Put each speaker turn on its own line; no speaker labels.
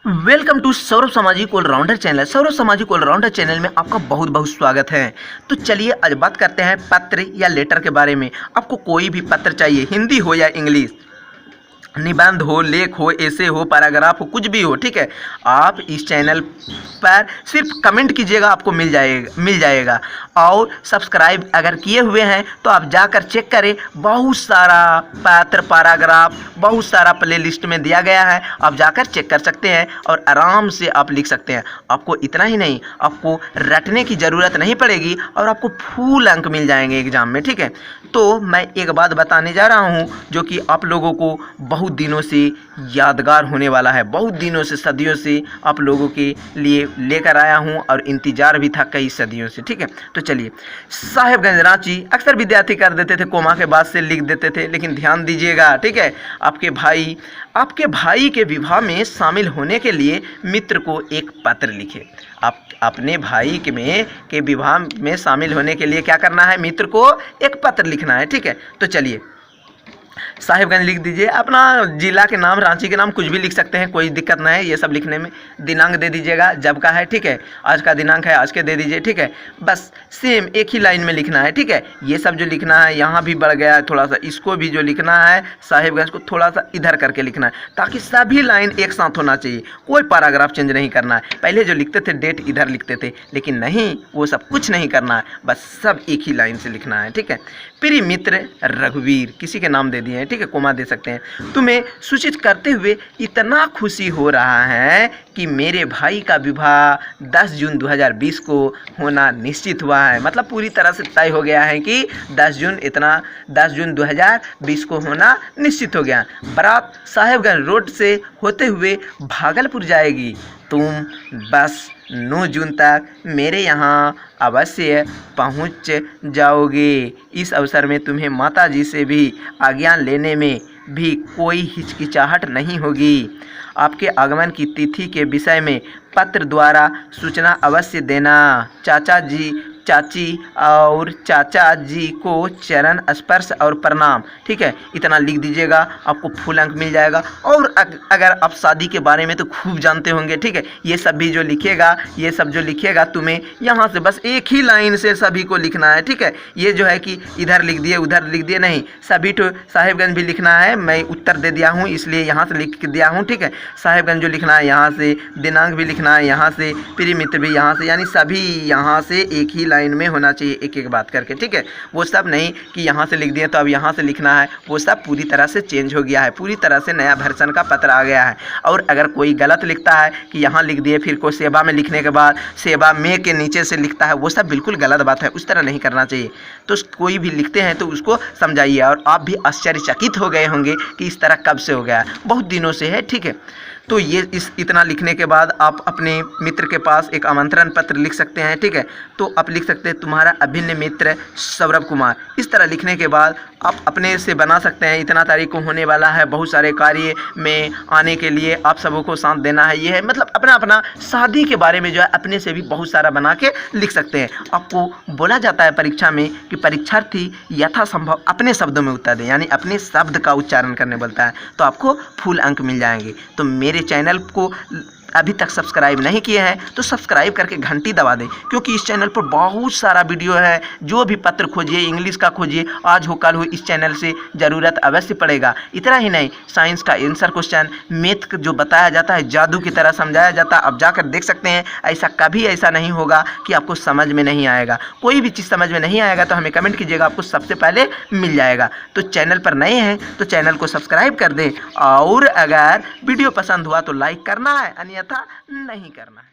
Welcome to Saurabh सामाजिक allrounder channel. Saurabh सामाजिक allrounder channel में आपका बहुत बहुत स्वागत है। तो चलिए आज बात करते हैं पत्र या लेटर के बारे में। आपको कोई भी पत्र चाहिए, हिंदी हो या इंग्लिश, निबंध हो, लेख हो, ऐसे हो, पैराग्राफ हो, कुछ भी हो, ठीक है। आप इस चैनल पर सिर्फ कमेंट कीजिएगा, आपको मिल जाएगा। और सब्सक्राइब अगर किए हुए हैं तो आप जाकर चेक करें, बहुत सारा पत्र, पैराग्राफ, बहुत सारा प्ले लिस्ट में दिया गया है। आप जाकर चेक कर सकते हैं और आराम से आप लिख सकते हैं। आपको इतना ही नहीं, आपको रटने की ज़रूरत नहीं पड़ेगी और आपको फुल अंक मिल जाएंगे एग्ज़ाम में, ठीक है। तो मैं एक बात बताने जा रहा हूँ जो कि आप लोगों को बहुत दिनों से यादगार होने वाला है। बहुत दिनों से, सदियों से आप लोगों के लिए लेकर आया हूं और इंतज़ार भी था कई सदियों से, ठीक है। तो चलिए, साहेबगंज रांची अक्सर विद्यार्थी कर देते थे, कोमा के बाद से लिख देते थे, लेकिन ध्यान दीजिएगा, ठीक है। आपके भाई के विवाह में शामिल होने के लिए मित्र को एक पत्र लिखे। आप अपने भाई के विवाह में शामिल होने के लिए क्या करना है, मित्र को एक पत्र लिखना है, ठीक है। तो चलिए, साहिबगंज लिख दीजिए, अपना जिला के नाम, रांची के नाम, कुछ भी लिख सकते हैं, कोई दिक्कत नहीं है ये सब लिखने में। दिनांक दे दीजिएगा, जब का है, ठीक है। आज का दिनांक है, आज के दे दीजिए, ठीक है। बस सेम एक ही लाइन में लिखना है, ठीक है। ये सब जो लिखना है यहाँ भी बढ़ गया है थोड़ा सा, इसको भी जो लिखना है साहिबगंज को थोड़ा सा इधर करके लिखना है, ताकि सभी लाइन एक साथ होना चाहिए। कोई पैराग्राफ चेंज नहीं करना है। पहले जो लिखते थे डेट इधर लिखते थे, लेकिन नहीं, वो सब कुछ नहीं करना है, बस सब एक ही लाइन से लिखना है, ठीक है। प्रिय मित्र रघुवीर, किसी के नाम दे दिए हैं, ठीक है, कोमा दे सकते हैं। तुम्हें सूचित करते हुए इतना खुशी हो रहा है कि मेरे भाई का विवाह 10 जून 2020 को होना निश्चित हुआ है। मतलब पूरी तरह से तय हो गया है कि 10 जून 2020 को होना निश्चित हो गया। बारात साहेबगंज रोड से होते हुए भागलपुर जाएगी। तुम बस 9 जून तक मेरे यहाँ अवश्य पहुँच जाओगे। इस अवसर में तुम्हें माताजी से भी आज्ञा लेने में भी कोई हिचकिचाहट नहीं होगी। आपके आगमन की तिथि के विषय में पत्र द्वारा सूचना अवश्य देना। चाची और चाचा जी को चरण स्पर्श और प्रणाम, ठीक है। इतना लिख दीजिएगा, आपको फुल अंक मिल जाएगा। और अगर आप शादी के बारे में तो खूब जानते होंगे, ठीक है। ये सब भी जो लिखिएगा, ये सब जो लिखिएगा, तुम्हें यहाँ से बस एक ही लाइन से सभी को लिखना है, ठीक है। ये जो है कि इधर लिख दिए, उधर लिख दिए, नहीं, सभी तो साहिबगंज भी लिखना है। मैं उत्तर दे दिया हूँ इसलिए यहाँ से लिख दिया हूँ, ठीक है। साहिबगंज जो लिखना है यहाँ से, दिनांक भी लिखना है यहाँ से, प्रिय मित्र भी यहाँ से, यानी सभी यहाँ से एक ही लाइन में होना चाहिए, एक एक बात करके, ठीक है। वो सब नहीं कि यहाँ से लिख दिए तो अब यहाँ से लिखना है, वो सब पूरी तरह से चेंज हो गया है, पूरी तरह से नया वर्जन का पत्र आ गया है। और अगर कोई गलत लिखता है कि यहाँ लिख दिए, फिर कोई सेवा में लिखने के बाद सेवा में के नीचे से लिखता है, वो सब बिल्कुल गलत बात है, उस तरह नहीं करना चाहिए। तो कोई भी लिखते हैं तो उसको समझाइए। और आप भी आश्चर्यचकित हो गए होंगे कि इस तरह कब से हो गया, बहुत दिनों से है, ठीक है। तो ये इतना लिखने के बाद आप अपने मित्र के पास एक आमंत्रण पत्र लिख सकते हैं, ठीक है। तो आप लिख सकते हैं, तुम्हारा अभिन्न मित्र सौरभ कुमार। इस तरह लिखने के बाद आप अपने से बना सकते हैं, इतना तारीख को होने वाला है, बहुत सारे कार्य में आने के लिए आप सबों को साथ देना है। ये है मतलब अपना शादी के बारे में जो है अपने से भी बहुत सारा बना के लिख सकते हैं। आपको बोला जाता है परीक्षा में कि परीक्षार्थी यथासंभव अपने शब्दों में उत्तर दें, यानी अपने शब्द का उच्चारण करने बोलता है, तो आपको फुल अंक मिल जाएंगे। तो मेरे चैनल को अभी तक सब्सक्राइब नहीं किए हैं तो सब्सक्राइब करके घंटी दबा दें, क्योंकि इस चैनल पर बहुत सारा वीडियो है। जो भी पत्र खोजिए, इंग्लिश का खोजिए, आज हो कल हो, इस चैनल से ज़रूरत अवश्य पड़ेगा। इतना ही नहीं, साइंस का आंसर क्वेश्चन, मैथ जो बताया जाता है जादू की तरह समझाया जाता है, आप जाकर देख सकते हैं। ऐसा नहीं होगा कि आपको समझ में नहीं आएगा। कोई भी चीज़ समझ में नहीं आएगा तो हमें कमेंट कीजिएगा, आपको सबसे पहले मिल जाएगा। तो चैनल पर नए हैं तो चैनल को सब्सक्राइब कर दें, और अगर वीडियो पसंद हुआ तो लाइक करना है, अन्यथा नहीं करना है।